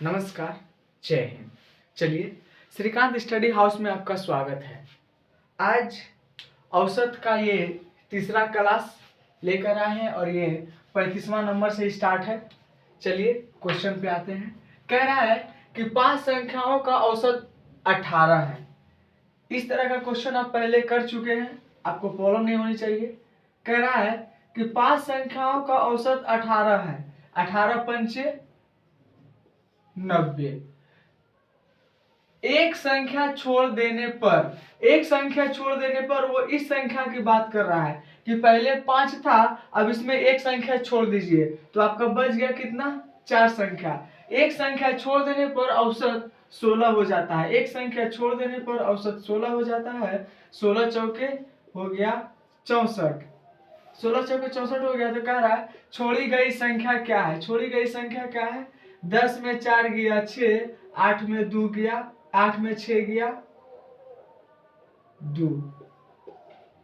नमस्कार, जय हिंद। चलिए, श्रीकांत स्टडी हाउस में आपका स्वागत है। आज औसत का ये तीसरा क्लास लेकर आए हैं और ये 35वां नंबर से स्टार्ट है। चलिए क्वेश्चन पे आते हैं। कह रहा है कि 5 संख्याओं का औसत 18 है। इस तरह का क्वेश्चन आप पहले कर चुके हैं, आपको प्रॉब्लम नहीं होनी चाहिए। कह रहा है कि 5 संख्याओं का औसत 18 है। 18 पंचे 90। एक संख्या छोड़ देने पर वो इस संख्या की बात कर रहा है कि पहले 5 था, अब इसमें एक संख्या छोड़ दीजिए तो आपका बच गया कितना? 4 संख्या। एक संख्या छोड़ देने पर औसत 16 हो जाता है। एक संख्या छोड़ देने पर औसत 16 हो जाता है। 16 चौके हो गया 64। 16 चौके 64 हो गया। तो कह रहा है छोड़ी गई संख्या क्या है? छोड़ी गई संख्या क्या है? 10 में 4 गया 6, 8 में 2 गया, 8 में 6 गया 2,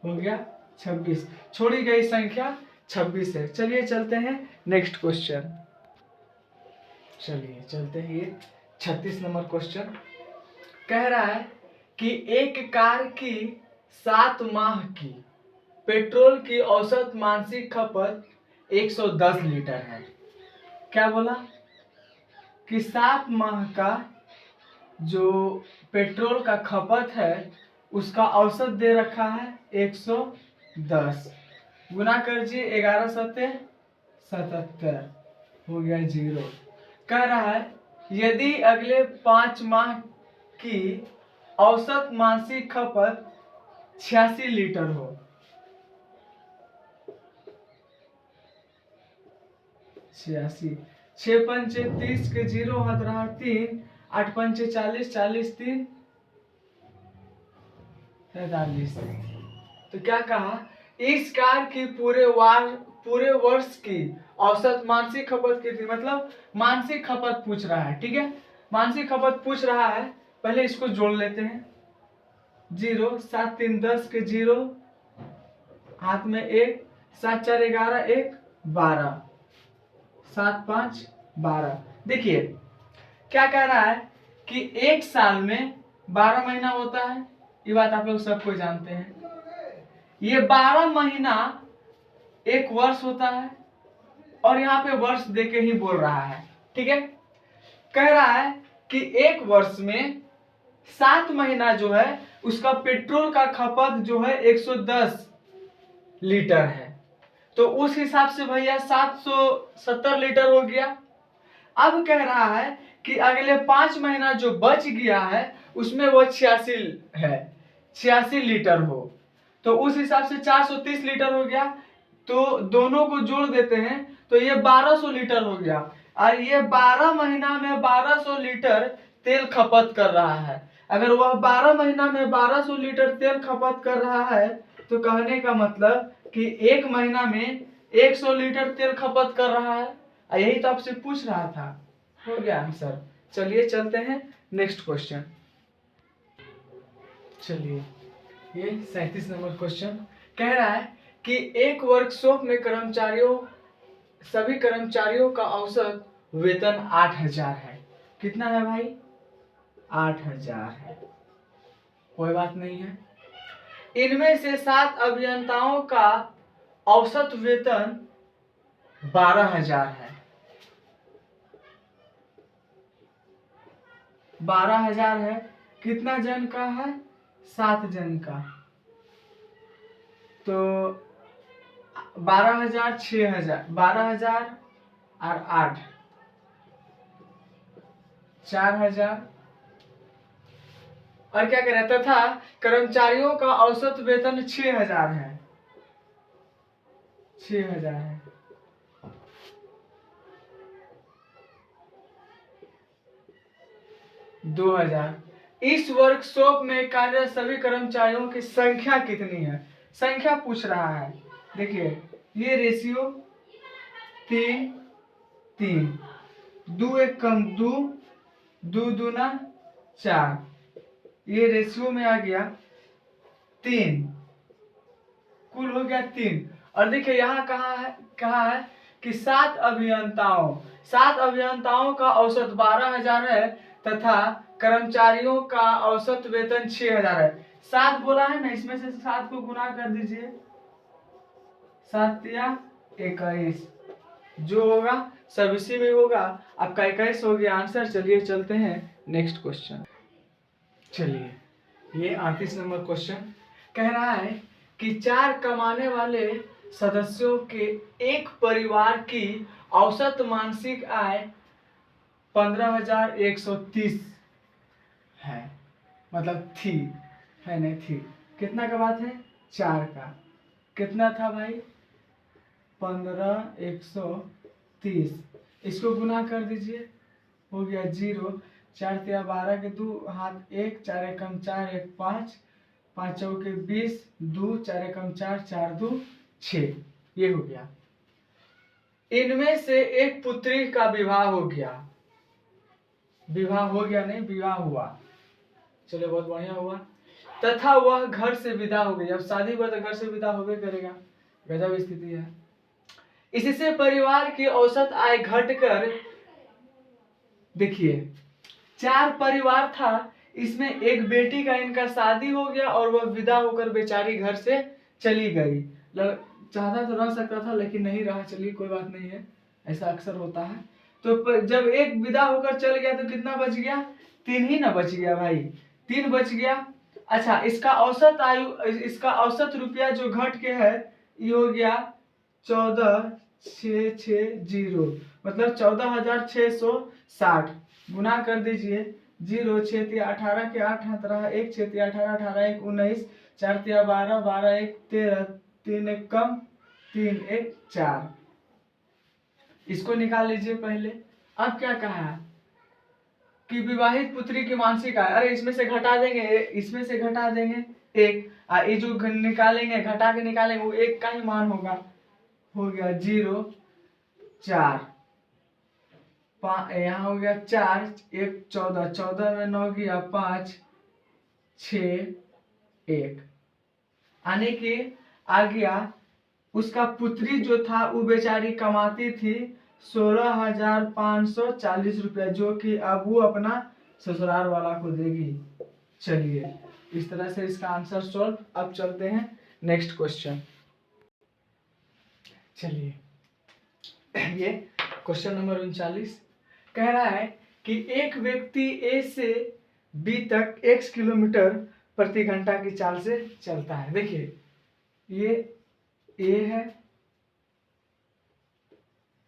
हो गया 26। छोड़ी गई संख्या 26 है। चलिए चलते हैं नेक्स्ट क्वेश्चन। चलिए चलते हैं ये 36 नंबर क्वेश्चन। कह रहा है कि एक कार की 7 माह की पेट्रोल की औसत मासिक खपत 110 लीटर है। क्या बोला कि 7 माह का जो पेट्रोल का खपत है उसका औसत दे रखा है 110। गुना करिए 11 सत्ते 77, हो गया 0। कह रहा है यदि अगले 5 माह की औसत मासिक खपत 86 लीटर हो। 86, 6 पंचे 30 के 0 हाथ रहा 3, 8 पंचे 40, 40 3 43। तो क्या कहा? इस कार की पूरे वर्ष की औसत मासिक खपत कितनी? मतलब मासिक खपत पूछ रहा है, ठीक है। मासिक खपत पूछ रहा है, पहले इसको जोड़ लेते हैं। 0, 7 3 10 के 0 हाथ में 1, 7 4 11 1 12, 7 5 12। देखिए क्या कह रहा है कि एक साल में 12 महीना होता है। ये बात आप लोग सबको जानते हैं। ये 12 महीना एक वर्ष होता है और यहाँ पे वर्ष देके ही बोल रहा है, ठीक है। कह रहा है कि एक वर्ष में 7 महीना जो है उसका पेट्रोल का खपत जो है 110 लीटर है। तो उस हिसाब से भैया 770 लीटर हो गया। अब कह रहा है कि अगले 5 महीना जो बच गया है उसमें वो 86 है, 86 लीटर हो। तो उस हिसाब से 430 लीटर हो गया। तो दोनों को जोड़ देते हैं तो ये 1200 लीटर हो गया। और ये 12 महीना में 1200 लीटर तेल खपत कर रहा है। अगर वह 12 महीना में 1200 लीटर तेल खपत कर रहा है तो कहने का मतलब कि एक महीना में 100 लीटर तेल खपत कर रहा है। यही तो आपसे पूछ रहा था। हो गया आंसर। चलिए चलते हैं नेक्स्ट क्वेश्चन। चलिए ये 37 नंबर क्वेश्चन। कह रहा है कि एक वर्कशॉप में सभी कर्मचारियों का औसत वेतन 8000 है। कितना है भाई? 8000 है। कोई बात नहीं है। इनमें से 7 अभियंताओं का औसत वेतन 12000 है। 12000 है। कितना जन का है? 7 जन का। तो 12000 6000, 12000 और 8 4000। और क्या कह रहा था? कर्मचारियों का औसत वेतन 6000 है। 6000 है। दो हजार। इस वर्कशॉप में कार्यरत सभी कर्मचारियों की संख्या कितनी है? संख्या पूछ रहा है। देखिए ये रेशियो 3 3, 2 1 कम 2, 2 दूना 4, ये रेशियो में आ गया 3, कुल हो गया 3। और देखिए यहाँ कहा है कि कि 7 अभियंताओं का औसत 12,000 है तथा कर्मचारियों का औसत वेतन 6,000 है। 7 बोला है ना, इसमें से 7 को गुना कर दीजिए, 7 या 21, जो होगा सब इसी में होगा। आपका 21 हो गया आंसर। चलिए चलते हैं नेक्स्ट क्वेश्चन। चलिए ये 38 नंबर क्वेश्चन कह रहा है कि 4 कमाने वाले सदस्यों के एक परिवार की औसत मासिक आय 15,130 है, मतलब थी, है नहीं थी, कितना का बात है, 4 का, कितना था भाई, 15,130, इसको गुना कर दीजिए, हो गया 0, 4 तिया 12 के 2 हाथ 1, 4 एकम 4 1 5, 5 चौके 20, 2 4 एकम 4 4 2 6, ये हो गया। इनमें से एक पुत्री का विवाह हो गया, विवाह हो गया नहीं, विवाह हुआ, चलो बहुत बढ़िया हुआ, तथा वह घर से विदा हो गई। अब शादी हुआ तो घर से विदा होबे करेगा, गजब स्थिति है। इससे परिवार की औसत आय घटकर, देखिए 4 परिवार था, इसमें एक बेटी का इनका शादी हो गया और वह विदा होकर बेचारी घर से चली गई। चाहता तो रह सकता था लेकिन नहीं रहा, चलिए कोई बात नहीं है, ऐसा अक्सर होता है। तो जब एक विदा होकर चल गया तो कितना बच गया, 3 ही ना बच गया भाई, 3 बच गया। अच्छा, इसका औसत आयु, इसका औसत रुपया जो घट के है ये हो गया 14,660, मतलब 14,660, गुना कर दीजिए, 0 6 तिया 18 के 8 हाथ रहा 1, 6 तिया 18 18 1 19, 4 तिया 12 12 1 13, 3 1 कम 3 1 4, इसको निकाल लीजिए पहले। अब क्या कहा है कि विवाहित पुत्री की मासिक आय, अरे इसमें से घटा देंगे, इसमें से घटा देंगे 1, ये जो निकालेंगे घटा के निकालेंगे वो 1 का ही मान होगा, हो गया 0 4, यहाँ हो गया 4 1 14, 14 में 9 गया 5 6 1, आने के आ गया। उसका पुत्री जो था वो बेचारी कमाती थी 16,540 रुपया, जो कि अब वो अपना ससुराल वाला को देगी। चलिए इस तरह से इसका आंसर सॉल्व। अब चलते हैं नेक्स्ट क्वेश्चन। चलिए ये क्वेश्चन नंबर 39 कह रहा है कि एक व्यक्ति ए से बी तक x किलोमीटर प्रति घंटा की चाल से चलता है। देखिए ये ए है,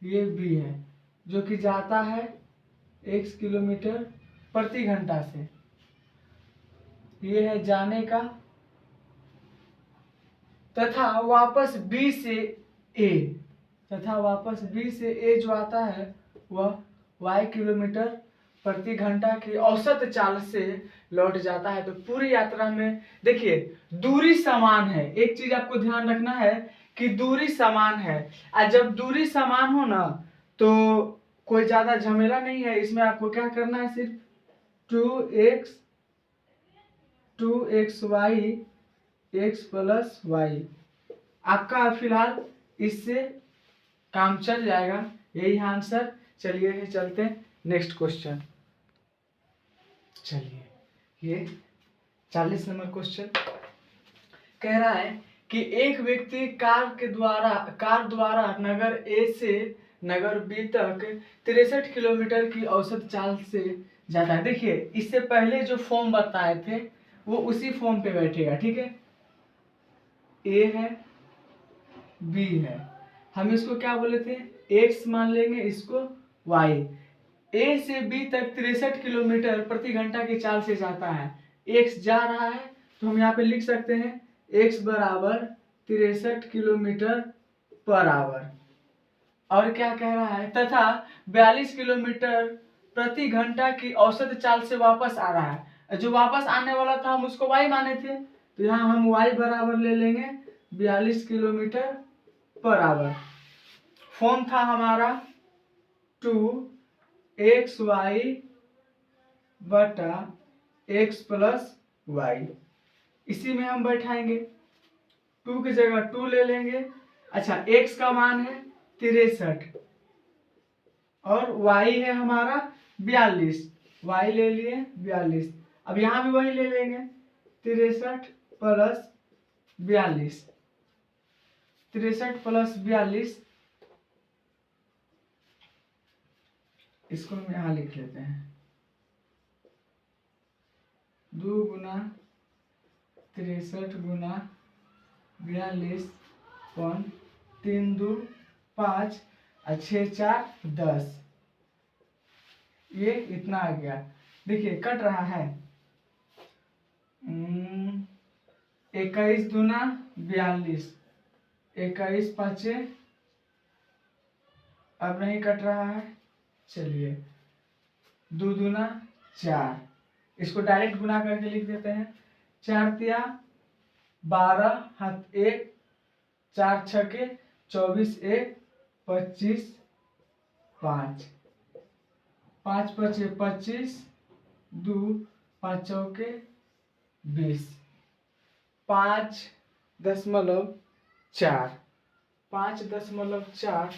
ये बी है, जो कि जाता है x किलोमीटर प्रति घंटा से, ये है जाने का, तथा वापस बी से ए, तथा वापस बी से ए जो आता है वह y किलोमीटर प्रति घंटा की औसत चाल से लौट जाता है। तो पूरी यात्रा में देखिए दूरी समान है, एक चीज आपको ध्यान रखना है कि दूरी समान है, और जब दूरी समान हो ना तो कोई ज्यादा झमेला नहीं है। इसमें आपको क्या करना है, सिर्फ 2xy x प्लस y, आपका फिलहाल इससे काम चल जाएगा, यही आंसर। चलिए चलते हैं नेक्स्ट क्वेश्चन। चलिए ये 40 नंबर क्वेश्चन कह रहा है कि एक व्यक्ति कार द्वारा नगर ए से नगर बी तक 63 किलोमीटर की औसत चाल से जाता है। देखिए इससे पहले जो फॉर्म बताए थे वो उसी फॉर्म पे बैठेगा, ठीक है, ए है बी है, हम इसको क्या बोले थे, x मान लेंगे, इसको y, ए से बी तक 63 किलोमीटर प्रति घंटा की चाल से जाता है, x जा रहा है तो हम यहाँ पे लिख सकते हैं x बराबर 63 किलोमीटर पर आवर। और क्या कह रहा है, तथा 42 किलोमीटर प्रति घंटा की औसत चाल से वापस आ रहा है। जो वापस आने वाला था हम उसको y माने थे, तो यहाँ हम y बराबर ले लेंगे 42 किलोमीटर पर आवर। फॉर्म था हमारा 2xy बटा x प्लस y, इसी में हम बैठाएंगे, 2 की जगह 2 ले लेंगे। अच्छा x का मान है 63 और y है हमारा 42, y ले लिए 42। अब यहाँ भी वही ले लेंगे 63 प्लस 42, 63 प्लस 42, इसको हम यहाँ लिख लेते हैं 2 गुना 63 गुना 42 पॉइंट 3 2 5 और 6 4 10, ये इतना आ गया। देखिए कट रहा है 21 दूना 42, 21 पाँचे, अब नहीं कट रहा है, चलिए 2 दूना 4, इसको डायरेक्ट गुना करके लिख देते हैं 4 तिया 12 हाथ 1, 4 छके 24 1 25 5, 5 पचे 25, 2 5 चौके 20, 5.4, 5.4,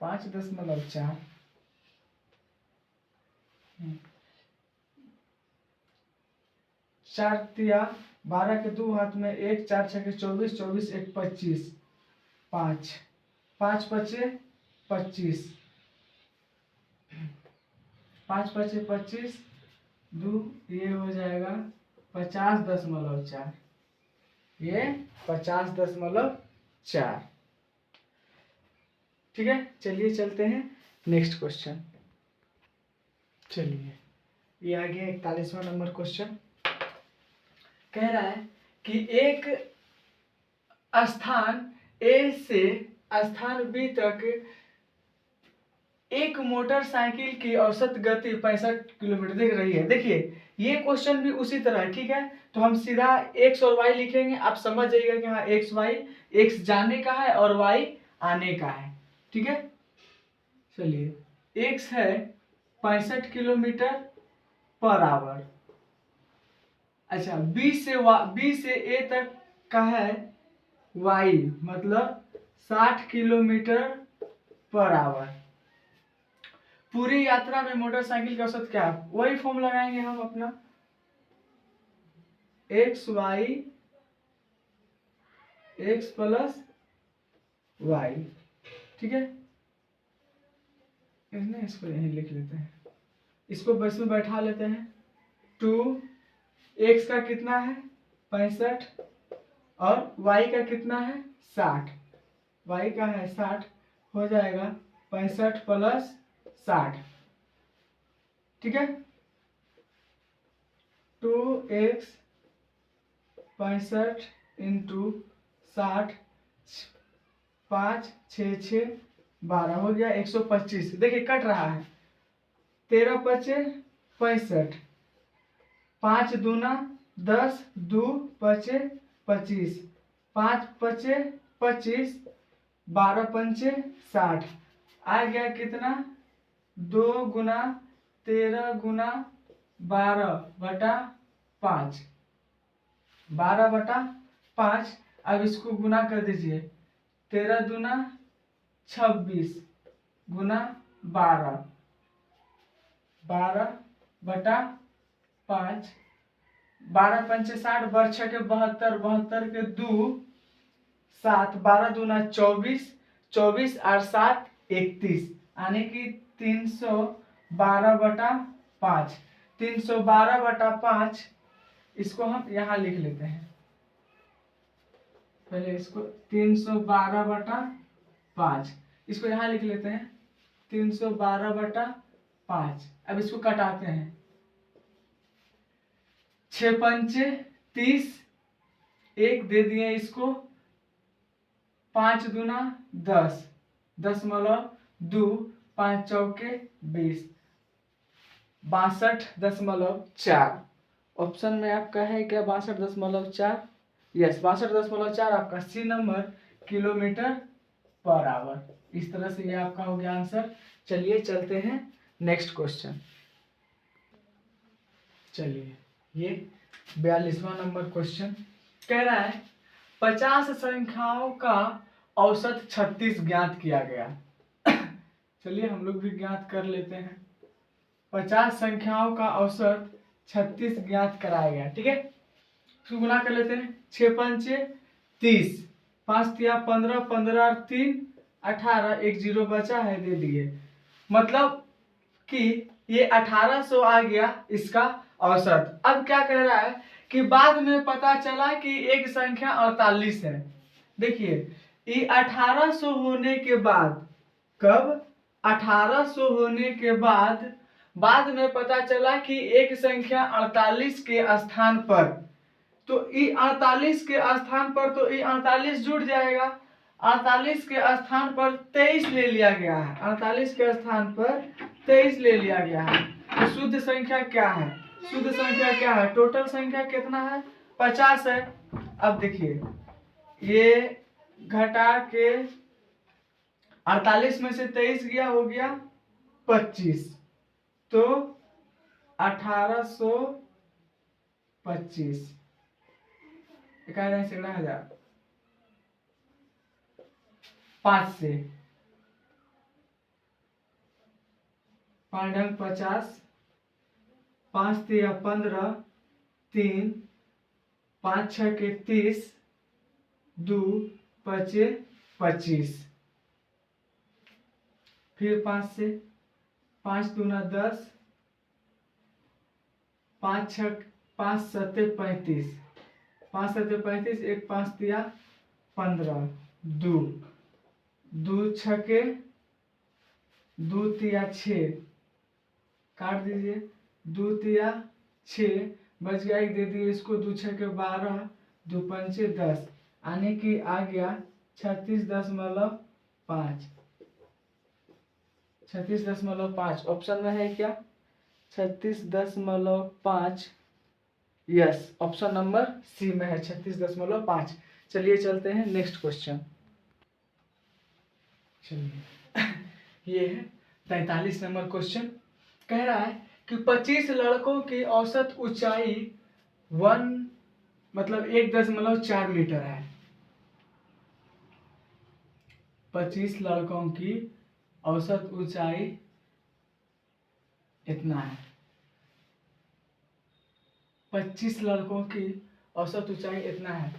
5.4, 4 तिया 12 के 2 हाथ में 1, 4 छके 24, 24 1 25, 5, 5 पचे 25, 5 पचे 25, 2 ये हो जाएगा 50.4, ये 50.4। ठीक है, चलिए चलते हैं नेक्स्ट क्वेश्चन। चलिए ये आ गया 41वां नंबर क्वेश्चन। कह रहा है कि एक स्थान ए से स्थान बी तक एक मोटरसाइकिल की औसत गति 65 किलोमीटर दिख रही है। देखिए ये क्वेश्चन भी उसी तरह है, ठीक है। तो हम सीधा एक्स और वाई लिखेंगे, आप समझ जाइएगा कि हाँ एक्स वाई, एक्स जाने का है और वाई आने का है, ठीक है। चलिए एक्स है 65 किलोमीटर पर आवर। अच्छा बी से ए तक का है वाई, मतलब 60 किलोमीटर पर आवर। पूरी यात्रा में मोटरसाइकिल की औसत क्या है, वही फॉर्म लगाएंगे हम अपना x y, x plus y, ठीक है। इसको यहीं लिख लेते हैं, इसको बस में बैठा लेते हैं। 2 एक्स का कितना है 65 और वाई का कितना है 60, वाई का है 60, हो जाएगा 65 प्लस 60, ठीक है। 2x 65 इंटू 60, 5 6 6 12 हो गया 125। देखिए कट रहा है 13 पचे 65, 5 दूना 10, 2 पचे 25, 5 पचे 25, 12 पंचे 60, आ गया कितना 2 गुना 13 गुना 12/5, 12/5। अब इसको गुना कर दीजिए 13 दूना 26 गुना 12, 12/5, 12 पंचे 60, बर छके 72, 72 के 2 7, 12 दूना 24, 24 और 7 31, यानी कि 312/5, 312/5। इसको हम यहाँ लिख लेते हैं, पहले इसको 312/5, इसको यहाँ लिख लेते हैं 312/5। अब इसको कटाते हैं 6 पंचे 30, एक दे दिए इसको, 5 दूना 10, 10.2, 5 चौके 20, 62.4। ऑप्शन में आपका है क्या 62.4? यस 62.4 आपका सी नंबर किलोमीटर पर आवर। इस तरह से ये आपका हो गया आंसर। चलिए चलते हैं नेक्स्ट क्वेश्चन। चलिए ये 42वां नंबर क्वेश्चन कह रहा है 50 संख्याओं का औसत 36 ज्ञात किया गया। चलिए हम लोग भी ज्ञात कर लेते हैं। 50 संख्याओं का औसत 36 ज्ञात कराया गया। ठीक है, इसको गुना कर लेते हैं। 6 पंचे 30, 5 तिया 15, 15 और 3 18, एक जीरो बचा है दे दिए। मतलब कि ये 1800 आ गया इसका औसत। अब क्या कह रहा है कि बाद में पता चला कि एक संख्या 48 है। देखिए ये 1800 होने के बाद, कब 1800 होने के बाद में पता चला कि एक संख्या 48 के स्थान पर, तो ई 48 के स्थान पर तो ई 48 जुड़ जाएगा। 48 के स्थान पर 23 ले लिया गया है। 48 के स्थान पर 23 ले लिया गया है। तो शुद्ध संख्या क्या है? शुद्ध संख्या क्या है? टोटल संख्या कितना है? 50 है। अब देखिए ये घटा के 48 में से 23 गया, हो गया 25, तो 1825 1000 5 से 5 ढंग 50, 5 तिया 15, 3 5 6 के 30, 2 पचे 25, फिर 5 से 5 दूना 10, 5 6 5 सत्ते 35, 5 सत्ते 35, एक 5 तिया 15, 2 2 छके 2 तिया 6, काट दीजिए, 2 तिया 6 बच गया, एक दे दिए इसको, 2 छके 12, 2 पंचे 10, आने की आ गया 36.5, 36.5 ऑप्शन में है क्या? 36.5, यस, ऑप्शन नंबर सी में है 36.5। चलिए चलते हैं नेक्स्ट क्वेश्चन। चलिए ये है 43 नंबर क्वेश्चन। कह रहा है कि 25 लड़कों की औसत ऊंचाई 1.4 मीटर है। 25 लड़कों की औसत ऊंचाई इतना है। 25 लड़कों की औसत ऊंचाई इतना है।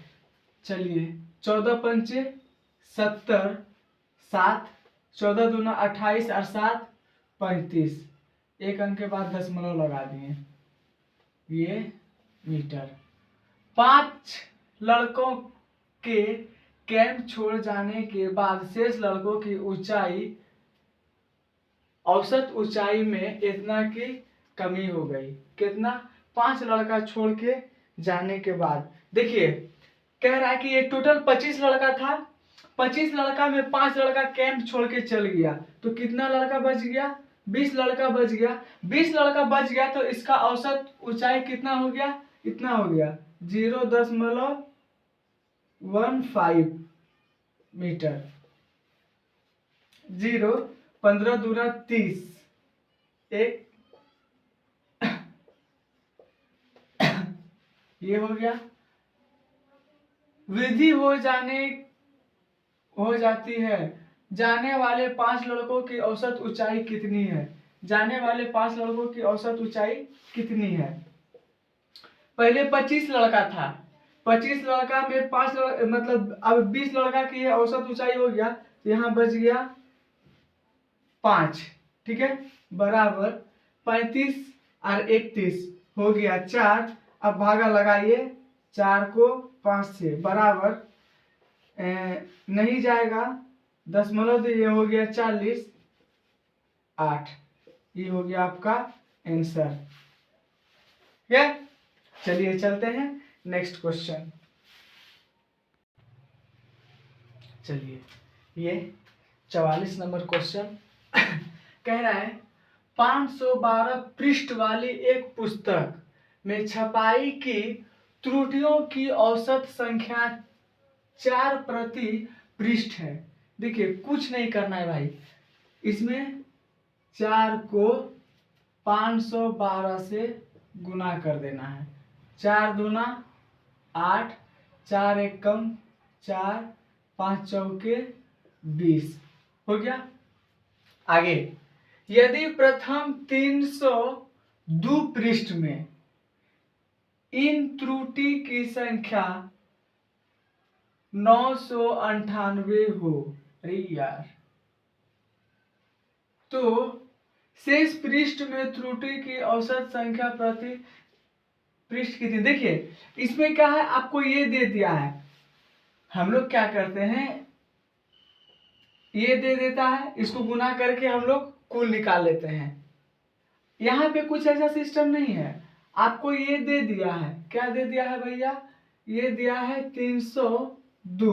चलिए 14 पंचे 70, 7 14 दूना 28 और 7 35, एक अंक के बाद दशमलव लगा दिए, ये मीटर। 5 लड़कों के कैंप छोड़ जाने के बाद शेष लड़कों की ऊंचाई, औसत ऊंचाई में इतना की कमी हो गई। कितना? 5 लड़का छोड़ के जाने के बाद। देखिए कह रहा है कि ये टोटल 25 लड़का था। 25 लड़का में 5 लड़का कैंप छोड़ के चल गया, तो कितना लड़का बच गया? 20 लड़का बच गया। 20 लड़का बच गया तो इसका औसत ऊंचाई कितना हो गया? इतना हो गया 0.15 मीटर। 0 15 दूना 30, एक ये हो गया। वृद्धि हो जाती है। जाने वाले 5 लड़कों की औसत ऊंचाई कितनी है? जाने वाले 5 लड़कों की औसत ऊंचाई कितनी है? पहले 25 लड़का था। 25 लड़का में 5 मतलब अब 20 लड़का की औसत ऊंचाई हो गया, तो यहाँ बच गया 5, ठीक है, बराबर 35 और 31 हो गया 4। अब भागा लगाइए, 4 को 5 से, बराबर नहीं जाएगा, दशमलव ये हो गया 40, 8। ये हो गया आपका आंसर। ठीक है, चलिए चलते हैं नेक्स्ट क्वेश्चन। चलिए ये 44 नंबर क्वेश्चन कह रहा है 512 पृष्ठ वाली एक पुस्तक में छपाई की त्रुटियों की औसत संख्या 4 प्रति पृष्ठ है। देखिए कुछ नहीं करना है भाई, इसमें 4 को 512 से गुना कर देना है। 4 दूना 8, 4 एक कम 4, 5 चौके 20 हो गया। आगे, यदि प्रथम 302 पृष्ठ में इन त्रुटि की संख्या 998 हो, अरे यार, तो शेष पृष्ठ में त्रुटि की औसत संख्या प्रति पृष्ठ कितनी। देखिए इसमें क्या है, आपको ये दे दिया है, हम लोग क्या करते हैं, ये दे देता है, इसको गुना करके हम लोग कुल निकाल लेते हैं। यहाँ पे कुछ ऐसा सिस्टम नहीं है, आपको ये दे दिया है, क्या दे दिया है भैया, ये दिया है 302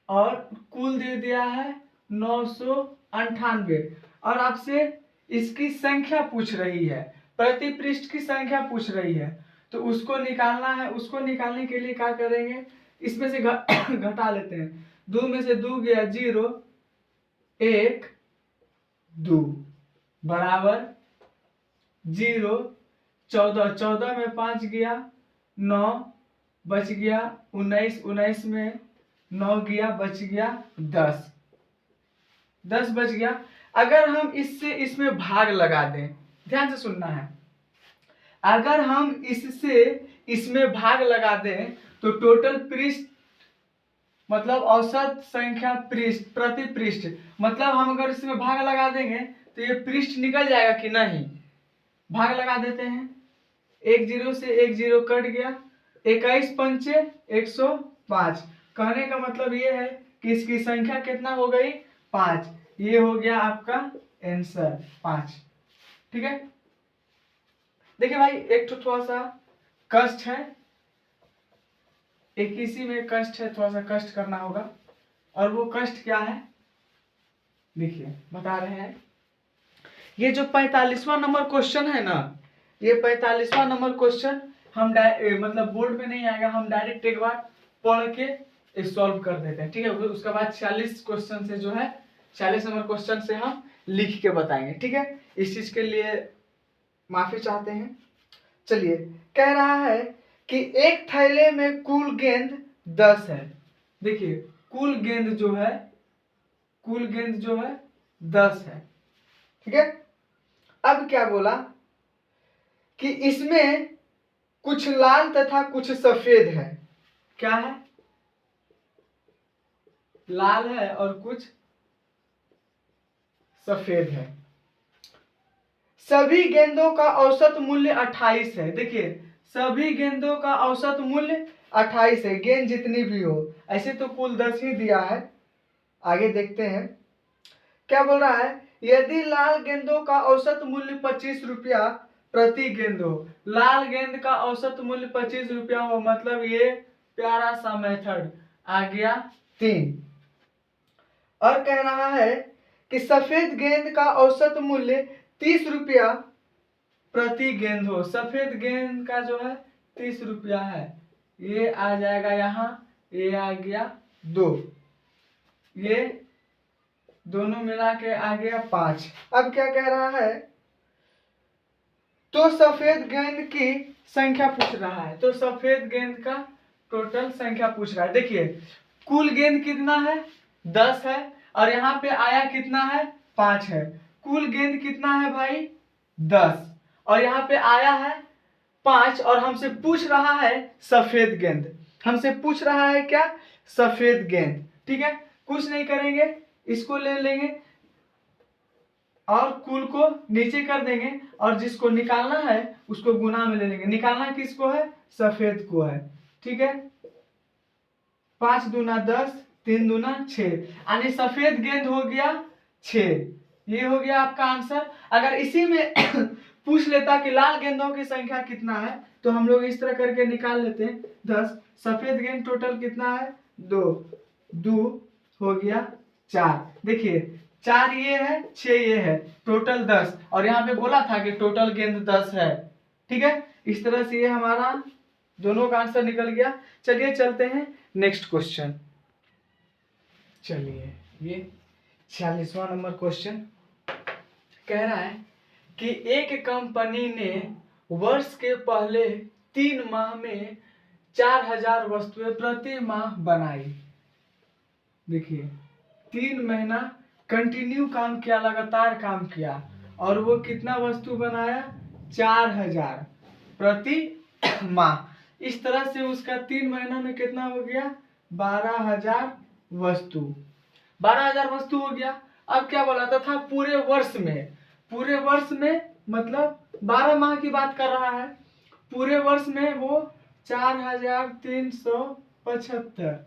और कुल दे दिया है 998 और आपसे इसकी संख्या पूछ रही है, प्रति पृष्ठ की संख्या पूछ रही है, तो उसको निकालना है। उसको निकालने के लिए क्या करेंगे, इसमें से घटा लेते हैं। 2 में से 2 गया 0, 1 2 बराबर 0, 14, 14 में 5 गया 9, बच गया 19, 19 में 9 गया, बच गया 10, 10 बच गया। अगर हम इससे इसमें भाग लगा दें, ध्यान से सुनना है, अगर हम इससे इसमें भाग लगा दें तो टोटल पृष्ठ मतलब औसत संख्या पृष्ठ प्रति पृष्ठ, मतलब हम अगर इसमें भाग लगा देंगे तो ये पृष्ठ निकल जाएगा कि नहीं। भाग लगा देते हैं, 1 0 से 1 0 कट गया, 21 पंचे 105। कहने का मतलब ये है कि इसकी संख्या कितना हो गई, 5। ये हो गया आपका आंसर 5। ठीक है, देखिए भाई एक तो थोड़ा सा कष्ट है, एक इसी में कष्ट है, थोड़ा सा कष्ट करना होगा। और वो कष्ट क्या है, देखिए बता रहे हैं। ये जो 45वां नंबर क्वेश्चन है ना, ये 45वां नंबर क्वेश्चन हम मतलब बोर्ड में नहीं आएगा, हम डायरेक्ट एक बार पढ़ के सॉल्व कर देते हैं। ठीक है, उसके बाद 46 क्वेश्चन से जो है 46 नंबर क्वेश्चन से हम लिख के बताएंगे। ठीक है, इस चीज के लिए माफी चाहते हैं। चलिए, कह रहा है कि एक थैले में कुल गेंद 10 है। देखिए कुल गेंद जो है, कुल गेंद जो है 10 है। ठीक है, अब क्या बोला कि इसमें कुछ लाल तथा कुछ सफेद है। क्या है, लाल है और कुछ सफेद है। सभी गेंदों का औसत मूल्य 28 है। देखिए सभी गेंदों का औसत मूल्य 28 है, गेंद जितनी भी हो। ऐसे तो कुल 10 ही दिया है। आगे देखते हैं क्या बोल रहा है, यदि लाल गेंदों का औसत मूल्य 25 रुपया प्रति गेंद हो। लाल गेंद का औसत मूल्य 25 रुपया हो, मतलब ये प्यारा सा मेथड आ गया 3। और कह रहा है कि सफेद गेंद का औसत मूल्य 30 रुपया प्रति गेंद हो। सफेद गेंद का जो है 30 रुपया है, ये आ जाएगा यहाँ, ये आ गया 2, ये दोनों मिला के आ गया 5। अब क्या कह रहा है, तो सफेद गेंद की संख्या पूछ रहा है, तो सफेद गेंद का टोटल संख्या पूछ रहा है। देखिए कुल गेंद कितना है, 10 है, और यहाँ पे आया कितना है, 5 है। कुल गेंद कितना है भाई, 10, और यहाँ पे आया है 5, और हमसे पूछ रहा है सफेद गेंद। हमसे पूछ रहा है क्या, सफेद गेंद। ठीक है, कुछ नहीं करेंगे, इसको ले लेंगे और कुल को नीचे कर देंगे, और जिसको निकालना है उसको गुना में ले लेंगे। निकालना किसको है, सफेद को है। ठीक है, 5 दूना 10, 3 दूना 6, यानी सफेद गेंद हो गया 6। ये हो गया आपका आंसर। अगर इसी में पूछ लेता कि लाल गेंदों की संख्या कितना है, तो हम लोग इस तरह करके निकाल लेते हैं। 10, सफेद गेंद टोटल कितना है, 2, 2 हो गया 4। देखिए 4 ये है, 6 ये है, टोटल 10, और यहाँ पे बोला था कि टोटल गेंद 10 है। ठीक है, इस तरह से ये हमारा दोनों का आंसर निकल गया। चलिए चलते हैं नेक्स्ट क्वेश्चन। चलिए, ये 46वां नंबर क्वेश्चन कह रहा है कि एक कंपनी ने वर्ष के पहले 3 माह में 4000 वस्तुएं प्रति माह बनाई। देखिए 3 महीना कंटिन्यू काम किया, लगातार काम किया, और वो कितना वस्तु बनाया, 4000 प्रति माह। इस तरह से उसका 3 महीना में कितना हो गया, 12000 वस्तु। 12000 वस्तु हो गया। अब क्या बोला था पूरे वर्ष में, पूरे वर्ष में मतलब 12 माह की बात कर रहा है। पूरे वर्ष में वो 4375,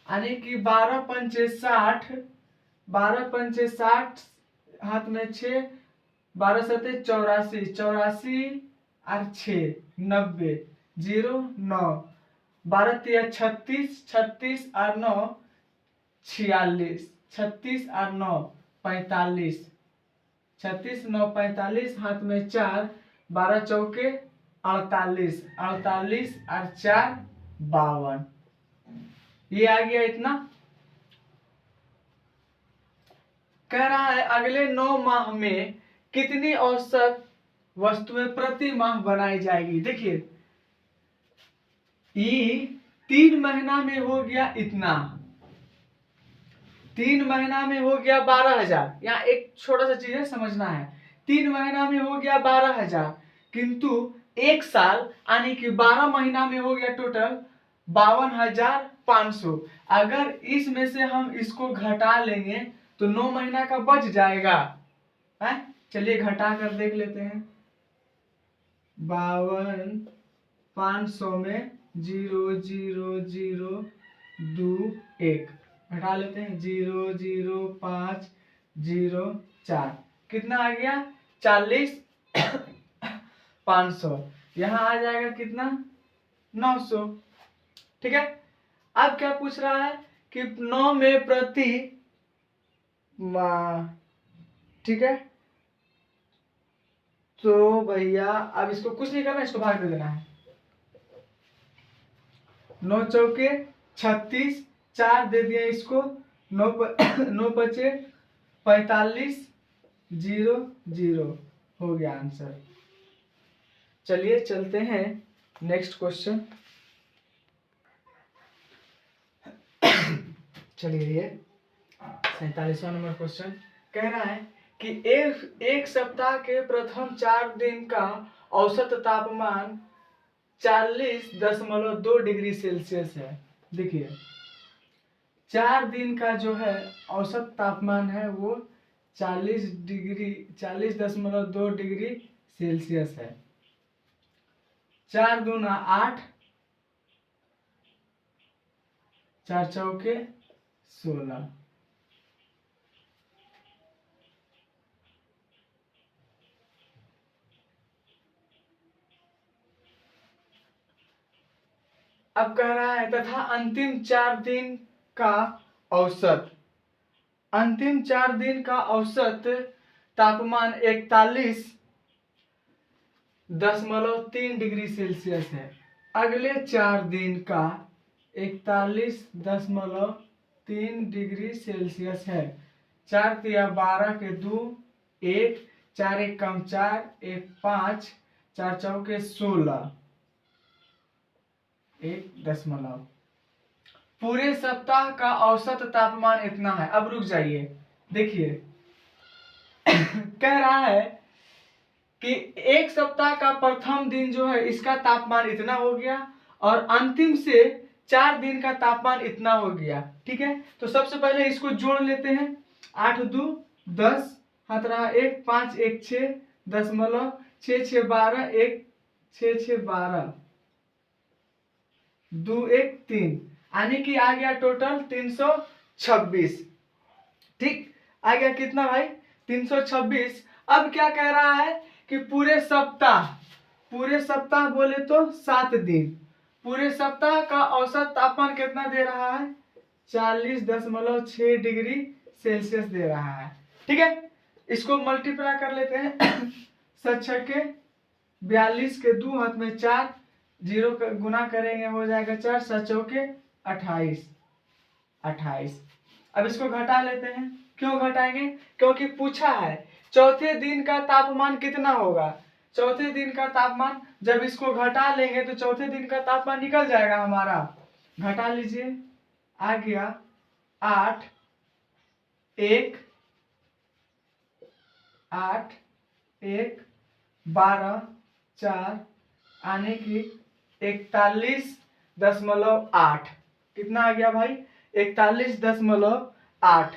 यानी कि 12 पंचे 60, 12 पंचे 60, हाथ में 6, 12 सते 84, 84 और 6 90, 0 9, 12 तिया 36, 36 और 9 46, 36 और 9 45, 36 9 45, हाथ में 4, 12 चौके 48, 48 और 4 52। ये आ गया इतना। कह रहा है अगले 9 माह में कितनी औसत वस्तुएं प्रति माह बनाई जाएगी। देखिए ये 3 महीना में हो गया इतना, 3 महीना में हो गया 12000। यहाँ एक छोटा सा चीज है समझना है, 3 महीना में हो गया 12000, किंतु एक साल यानी कि 12 महीना में हो गया टोटल 52500। अगर इसमें से हम इसको घटा लेंगे तो 9 महीना का बच जाएगा है। चलिए घटा कर देख लेते हैं। 52500 में 0 0 0 2 1 घटा लेते हैं, 0 0 5 0 4, कितना आ गया 40,500। यहाँ आ जाएगा कितना 900। ठीक है। अब क्या पूछ रहा है कि 9 में प्रति माह। ठीक है, तो भैया अब इसको कुछ नहीं करना, इसको भाग दे देना है। 9 चौके 36, 4 दे दिया इसको, 9 9 बचे 45, 0 0 हो गया आंसर। चलिए चलते हैं नेक्स्ट क्वेश्चन। चलिए 47वां नंबर क्वेश्चन कह रहा है कि एक सप्ताह के प्रथम 4 दिन का औसत तापमान 40.2 डिग्री सेल्सियस है। देखिए 4 दिन का जो है औसत तापमान है वो 40.2 डिग्री सेल्सियस है। 4 दूना 8, 4 चौके 16। अब कह रहा है तथा अंतिम 4 दिन का औसत, अंतिम 4 दिन का औसत तापमान 41.3 डिग्री सेल्सियस है। अगले 4 दिन का 41.3 डिग्री सेल्सियस है। 4 तिया 12 के 2 1, 4 1 कम 4 1 5, 4 चौके 16 1 पूरे सप्ताह का औसत तापमान इतना है। अब रुक जाइए, देखिए कह रहा है कि एक सप्ताह का प्रथम दिन जो है इसका तापमान इतना हो गया और अंतिम से 4 दिन का तापमान इतना हो गया। ठीक है, तो सबसे पहले इसको जोड़ लेते हैं। 8 2 10, हाथ रहा 1 5 1 6 दशमलव 6 6 12 1 6 6 12 2 1 3, यानी कि आ गया टोटल 326। ठीक, आ गया कितना भाई 326। अब क्या कह रहा है कि पूरे सप्ताह बोले तो 7 दिन, पूरे सप्ताह का औसत तापमान कितना दे रहा है 40.6 डिग्री सेल्सियस दे रहा है। ठीक है, इसको मल्टीप्लाई कर लेते हैं। 7 के 42 के 2, हाथ में 4, 0 का गुना करेंगे हो जाएगा 4, 7 चौके 28 28। अब इसको घटा लेते हैं। क्यों घटाएंगे, क्योंकि पूछा है चौथे दिन का तापमान कितना होगा। चौथे दिन का तापमान जब इसको घटा लेंगे तो चौथे दिन का तापमान निकल जाएगा हमारा। घटा लीजिए, आ गया 8 1 8 1 12 4 आने की 41.8। कितना आ गया भाई? 41.8।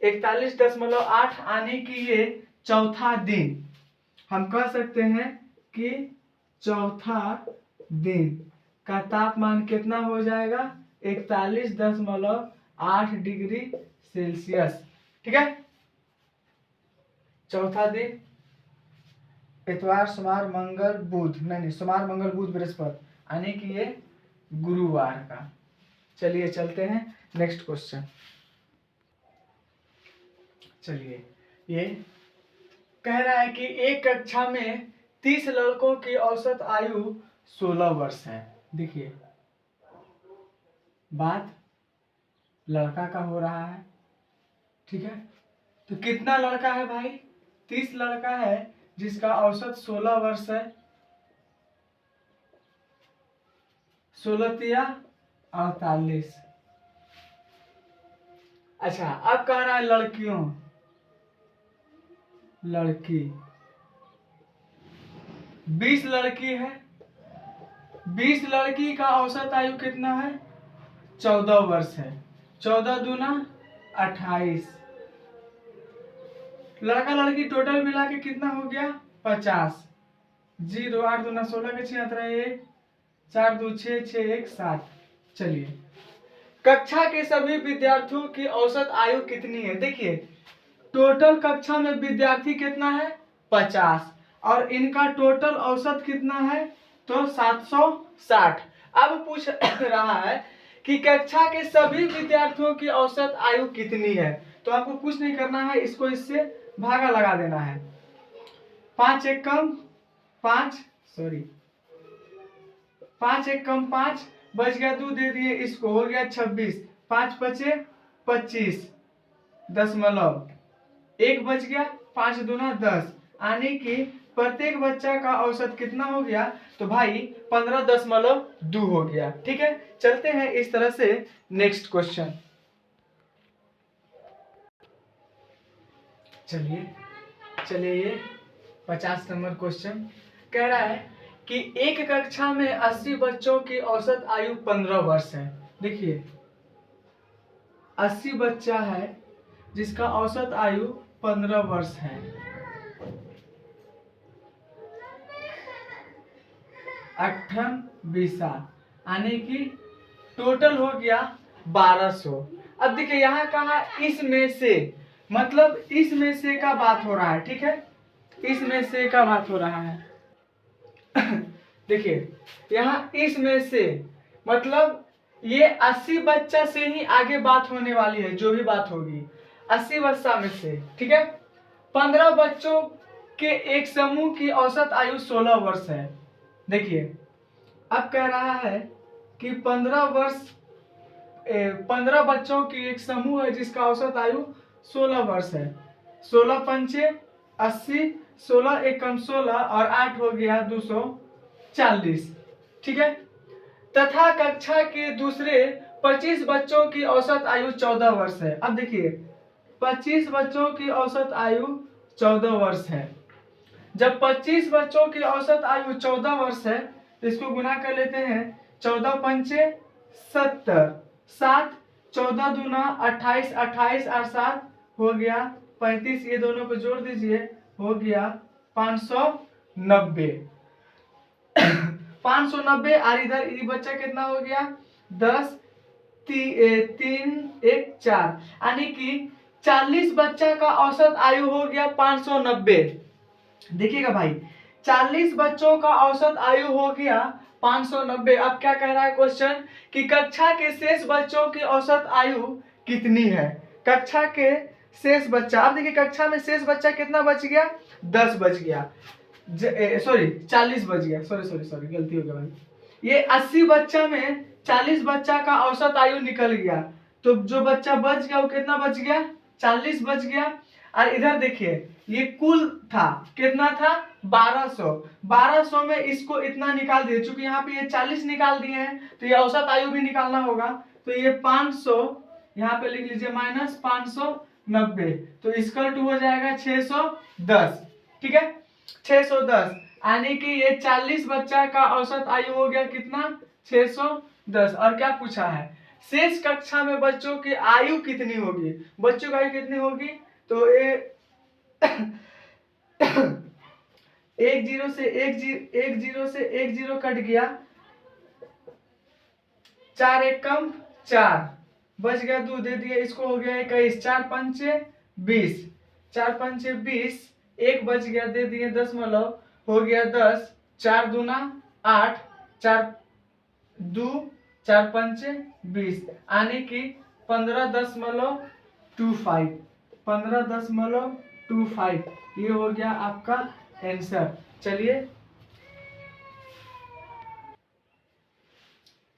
41.8 आने की ये चौथा दिन। हम कह सकते हैं कि चौथा दिन का तापमान कितना हो जाएगा? 41.8 डिग्री सेल्सियस। ठीक है, चौथा दिन इतवार सोमवार मंगल बुध, नहीं सोमवार मंगल बुध बृहस्पति आने की ये गुरुवार का। चलिए चलते हैं नेक्स्ट क्वेश्चन। चलिए, ये कह रहा है कि एक कक्षा में 30 लड़कों की औसत आयु 16 वर्ष है। देखिए, बात लड़का का हो रहा है, ठीक है। तो कितना लड़का है भाई? 30 लड़का है जिसका औसत 16 वर्ष है। 16 तिया 48। अच्छा, अब कह रहा है लड़कियों, लड़की 20 लड़की है। 20 लड़की का औसत आयु कितना है? 14 वर्ष है। 14 दूना 28। लड़का लड़की टोटल मिला के कितना हो गया? 50। 0 8 दूना 16 के 6 1 4 2 6 6 1 7। चलिए, कक्षा के सभी विद्यार्थियों की औसत आयु कितनी है? देखिए, टोटल कक्षा में विद्यार्थी कितना है? 50 और इनका टोटल औसत कितना है? तो 760। अब पूछ रहा है कि कक्षा के सभी विद्यार्थियों की औसत आयु कितनी है। तो आपको कुछ नहीं करना है, इसको इससे भागा लगा देना है। 5 एक कम 5, सॉरी 5 एक कम 5 बच गया 2 दे दिए, इसको हो गया 26। 5 बचे 25 दशमलव 1 बच गया। 5 दूना 10 आने की प्रत्येक बच्चा का औसत कितना हो गया? तो भाई 15.2 हो गया। ठीक है, चलते हैं इस तरह से नेक्स्ट क्वेश्चन। चलिए ये 50 नंबर क्वेश्चन कह रहा है कि एक कक्षा में 80 बच्चों की औसत आयु 15 वर्ष है। देखिए, 80 बच्चा है जिसका औसत आयु 15 वर्ष है। अट्ठन बीसा आने की टोटल हो गया 1200। अब देखिए, यहाँ कहा इसमें से, मतलब इसमें से का बात हो रहा है। ठीक है, इसमें से का बात हो रहा है। देखिए, यहाँ इसमें से मतलब ये 80 बच्चा से ही आगे बात होने वाली है। जो भी बात होगी 80 बच्चा में से, ठीक है। 15 बच्चों के एक समूह की औसत आयु 16 वर्ष है। देखिए, अब कह रहा है कि 15 बच्चों की एक समूह है जिसका औसत आयु 16 वर्ष है। 16 पंचे 80, 16 एकम 16 और 8 हो गया 240। ठीक है, तथा कक्षा के दूसरे 25 बच्चों की औसत आयु 14 वर्ष है। अब देखिए, 25 बच्चों की औसत आयु 14 वर्ष है। जब 25 बच्चों की औसत आयु 14 वर्ष है तो इसको गुना कर लेते हैं। 14 पंचे 70, 7 14 दूना 28, 28 और 7 हो गया 35। ये दोनों को जोड़ दीजिए, हो गया 590। 590 और इधर ये बच्चा कितना हो गया? 10 3 1 4 यानी कि 40 बच्चा का औसत आयु हो गया 590। देखिएगा भाई, 40 बच्चों का औसत आयु हो गया 590। अब क्या कह रहा है क्वेश्चन कि कक्षा के शेष बच्चों की औसत आयु कितनी है? कक्षा के शेष बच्चा, अब देखिए कक्षा में शेष बच्चा कितना बच गया? 10 बच गया, सॉरी 40 बच गया, सॉरी गलती हो गया भाई। ये 80 बच्चा में 40 बच्चा का औसत आयु निकल गया, तो जो बच्चा बच गया वो कितना बच गया? 40 बच गया। और इधर देखिए, ये कुल था कितना था? 1200। 1200 में इसको इतना निकाल दिए, चूंकि यहाँ पे ये 40 निकाल दिए हैं तो ये औसत आयु भी निकालना होगा। तो ये 500 यहाँ पे लिख लीजिए, -500 90, तो इसका टू हो जाएगा 610। ठीक है, 610, यानी कि ये 40 बच्चा का औसत आयु हो गया कितना, 610। और क्या पूछा है, शेष कक्षा में बच्चों की आयु कितनी होगी, बच्चों की आयु कितनी होगी, तो ये एक जीरो से एक जीरो कट गया, 4 एक कम 4, बच गया 2 दे दिया, इसको हो गया 21, 4 पंचे 20, 4 पंचे 20, एक बच गया दे दिए 10 हो गया 10, 4 दूना 8, 4 2, 4 पंचे 20, यानी कि 15.25, 15.25, ये हो गया आपका आंसर। चलिए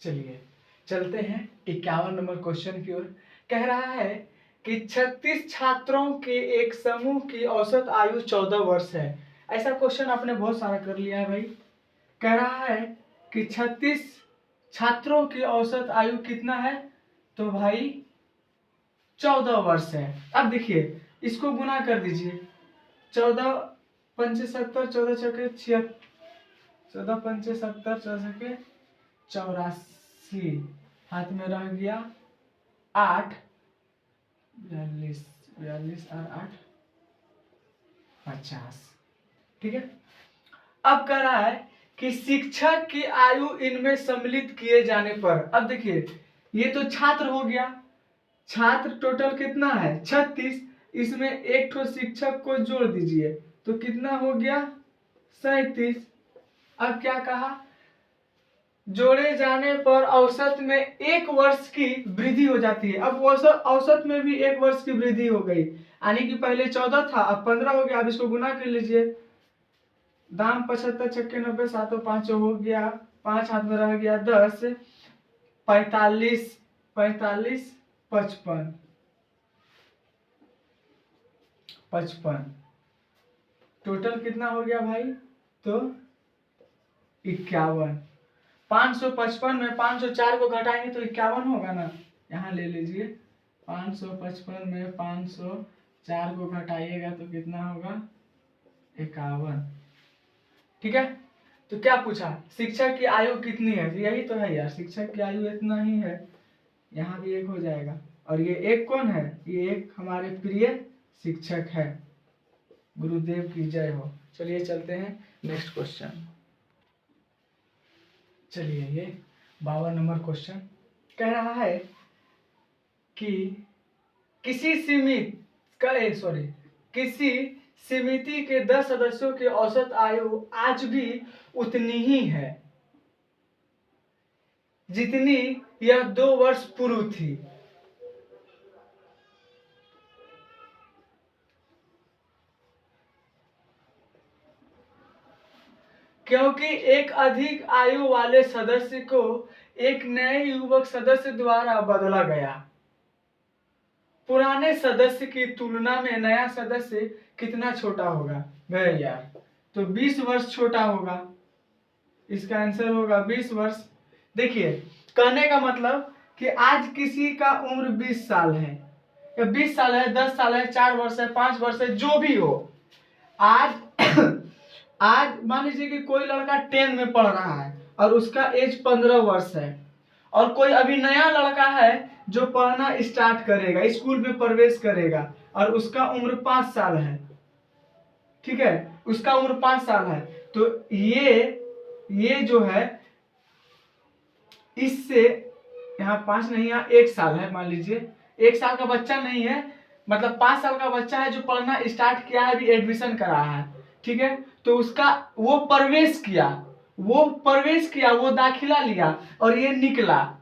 चलिए चलते हैं 51 नंबर क्वेश्चन की ओर। कह रहा है कि 36 छात्रों के एक समूह की औसत आयु 14 वर्ष है। ऐसा क्वेश्चन आपने बहुत सारा कर लिया है भाई। कह रहा है कि 36 छात्रों की औसत आयु कितना है, तो भाई 14 वर्ष है। अब देखिए इसको गुना कर दीजिए, 14 पंचे 70, 14 चौके 76, 14 पंचे 70, 14 के 84, हाथ में रह गया 8, 42, 42 और 8 50। ठीक है, अब कह रहा है कि शिक्षक की आयु इनमें सम्मिलित किए जाने पर, अब देखिए ये तो छात्र हो गया, छात्र टोटल कितना है 36, इसमें एक ठो शिक्षक को जोड़ दीजिए तो कितना हो गया 37। अब क्या कहा, जोड़े जाने पर औसत में 1 वर्ष की वृद्धि हो जाती है। अब औसत में भी 1 वर्ष की वृद्धि हो गई, यानी कि पहले 14 था अब 15 हो गया। अब इसको गुना कर लीजिए, दाम 75 छक्के 90, सातों पांचों हो गया, 5 हाथ में रह गया 10, 45 45 55 55, टोटल कितना हो गया भाई, तो 51। 555 में 504 को घटाएंगे तो 51 होगा ना, यहाँ ले लीजिए, 555 में 504 को घटाइएगा तो कितना होगा 51। ठीक है, तो क्या पूछा, शिक्षक की आयु कितनी है, तो यही तो है यार, शिक्षक की आयु इतना ही है, यहाँ भी 1 हो जाएगा। और ये एक कौन है, ये एक हमारे प्रिय शिक्षक है, गुरुदेव की जय हो। चलिए चलते हैं नेक्स्ट क्वेश्चन। चलिए ये 52 नंबर क्वेश्चन कह रहा है कि किसी किसी समिति के 10 सदस्यों की औसत आयु आज भी उतनी ही है जितनी यह 2 वर्ष पूर्व थी। क्योंकि एक अधिक आयु वाले सदस्य को एक नए युवक सदस्य द्वारा बदला गया। पुराने सदस्य की तुलना में नया सदस्य कितना छोटा होगा भैया, तो 20 वर्ष छोटा होगा, इसका आंसर होगा 20 वर्ष। देखिए कहने का मतलब कि आज किसी का उम्र 20 साल है, या 20 साल है, 10 साल है, 4 वर्ष है, 5 वर्ष है, जो भी हो, आज आज मान लीजिए कि कोई लड़का 10 में पढ़ रहा है और उसका एज 15 वर्ष है, और कोई अभी नया लड़का है जो पढ़ना स्टार्ट करेगा, स्कूल में प्रवेश करेगा, और उसका उम्र 5 साल है। ठीक है, उसका उम्र 5 साल है, तो ये जो है इससे, यहाँ 5 नहीं, यहाँ 1 साल है, मान लीजिए 1 साल का बच्चा नहीं है, मतलब 5 साल का बच्चा है जो पढ़ना स्टार्ट किया है, अभी एडमिशन करा है। ठीक है, तो उसका वो प्रवेश किया, वो दाखिला लिया और ये निकला,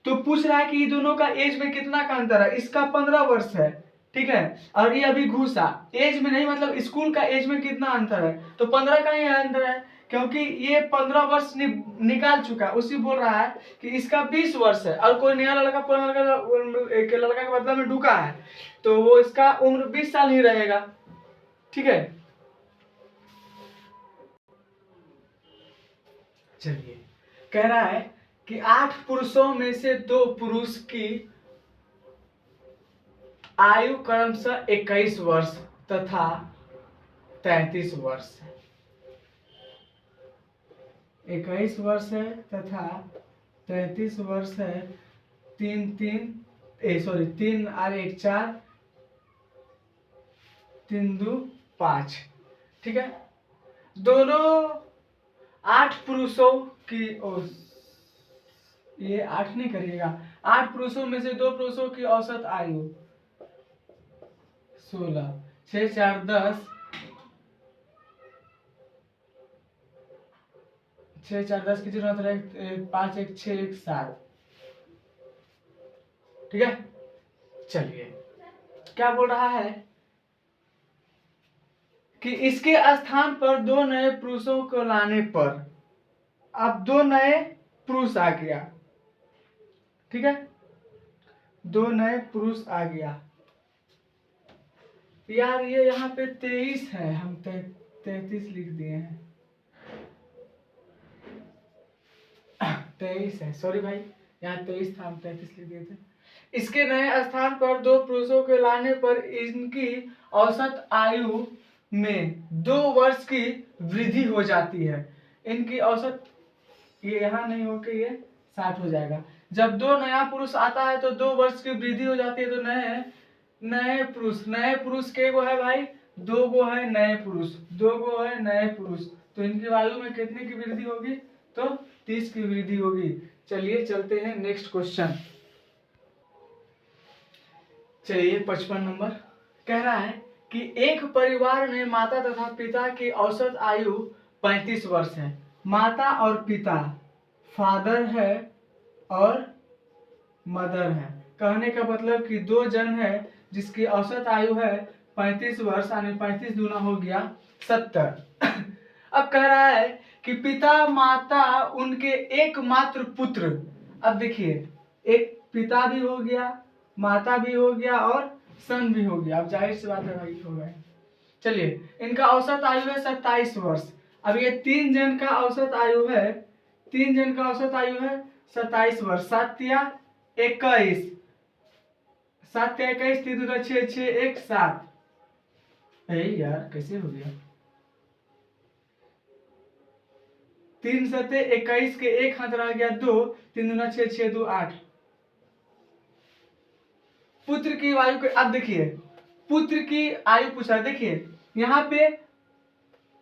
तो पूछ रहा है कि ये दोनों का एज में कितना का अंतर है, इसका 15 वर्ष है। ठीक है, और ये अभी घुसा, एज में नहीं, मतलब स्कूल का एज में कितना अंतर है, तो 15 का ही अंतर है, क्योंकि ये 15 वर्ष निकाल चुका, उसी बोल रहा है कि इसका 20 वर्ष है, और कोई नया लड़का पुराना लड़का के बदला में ढुका है, तो वो इसका उम्र 20 साल ही रहेगा। ठीक है, चलिए कह रहा है कि 8 पुरुषों में से 2 पुरुष की आयु क्रमशः 21 वर्ष तथा 33 वर्ष है। 21 वर्ष है तथा 33 वर्ष है। 3 और 1 4, 3 2 5। ठीक है, दोनों 8 पुरुषों की ये 8 नहीं करिएगा, 8 पुरुषों में से 2 पुरुषों की औसत आयु 16, 6 4 10, 6 4 10 की जरूरत है, 5 1 6 1 7। ठीक है, चलिए क्या बोल रहा है कि इसके स्थान पर 2 नए पुरुषों को लाने पर, अब 2 नए पुरुष आ गया। ठीक है, 2 नए पुरुष आ गया। यार ये यहाँ पे 23 है, हम 33 लिख दिए हैं। 23 है, सॉरी भाई, यहाँ 23 था, हम 33 लिख दिए थे। इसके नए स्थान पर 2 पुरुषों के लाने पर इनकी औसत आयु में 2 वर्ष की वृद्धि हो जाती है। इनकी औसत, ये यहाँ नहीं होके ये 60 हो जाएगा। जब 2 नया पुरुष आता है तो 2 वर्ष की वृद्धि हो जाती है। तो नए पुरुष के गो है भाई, 2 गो है नए पुरुष, 2 गो है नए पुरुष। तो इनकी आयु में कितने की वृद्धि होगी? तो 30 की वृद्धि होगी। चलिए चलते हैं नेक्स्ट क्वेश्चन। चलिए 55 नंबर कह रहा है कि एक परिवार में माता तथा पिता की औसत आयु 35 वर्ष है। माता और पिता, फादर है और मदर है। कहने का मतलब कि 2 जन है जिसकी औसत आयु है 35 वर्ष, यानी 35 दूना हो गया 70। अब कह रहा है कि पिता माता उनके एकमात्र पुत्र। अब देखिए, एक पिता भी हो गया, माता भी हो गया और सन भी हो गया। अब जाहिर सी बात है भाई हो गए। चलिए, इनका औसत आयु है 27 वर्ष। अब ये 3 जन का औसत आयु है, 3 जन का औसत आयु है 27 वर्ष। 7 या 21, 7 या 21, 3 2 6 6 1 7। यार कैसे हो गया? 3 सते 21 के 1 हाथ रह गया 2, 3 दूना 6 6 2 8। पुत्र की आयु को अब देखिए, पुत्र की आयु पूछा। देखिए यहाँ पे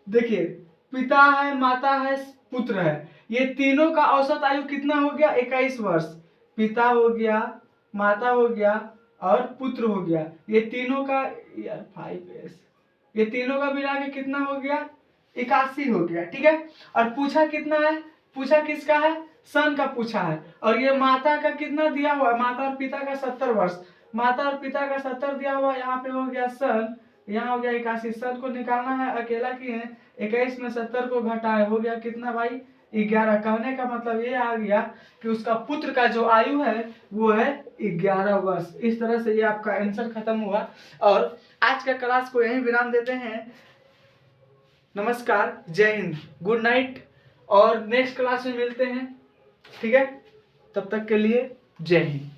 देखिए, पिता है, माता है, पुत्र है। ये तीनों का औसत आयु कितना हो गया? 21 वर्ष। पिता हो गया, माता हो गया और पुत्र हो गया। ये तीनों का यार 5s, ये तीनों का मिला के कितना हो गया? 81 हो गया। ठीक है, और पूछा कितना है? पूछा किसका है? सन का पूछा है। और ये माता का कितना दिया हुआ है? माता और पिता का 70 वर्ष। माता और पिता का 70 दिया हुआ, यहाँ पे हो गया सन, यहाँ हो गया 81। सन को निकालना है, अकेला की है। 21 में 70 को घटाए, हो गया कितना भाई? 11। कहने का मतलब ये आ गया कि उसका पुत्र का जो आयु है वो है 11 वर्ष। इस तरह से ये आपका आंसर खत्म हुआ। और आज का क्लास को यहीं विराम देते हैं। नमस्कार, जय हिंद, गुड नाइट, और नेक्स्ट क्लास में मिलते हैं। ठीक है, तब तक के लिए जय हिंद।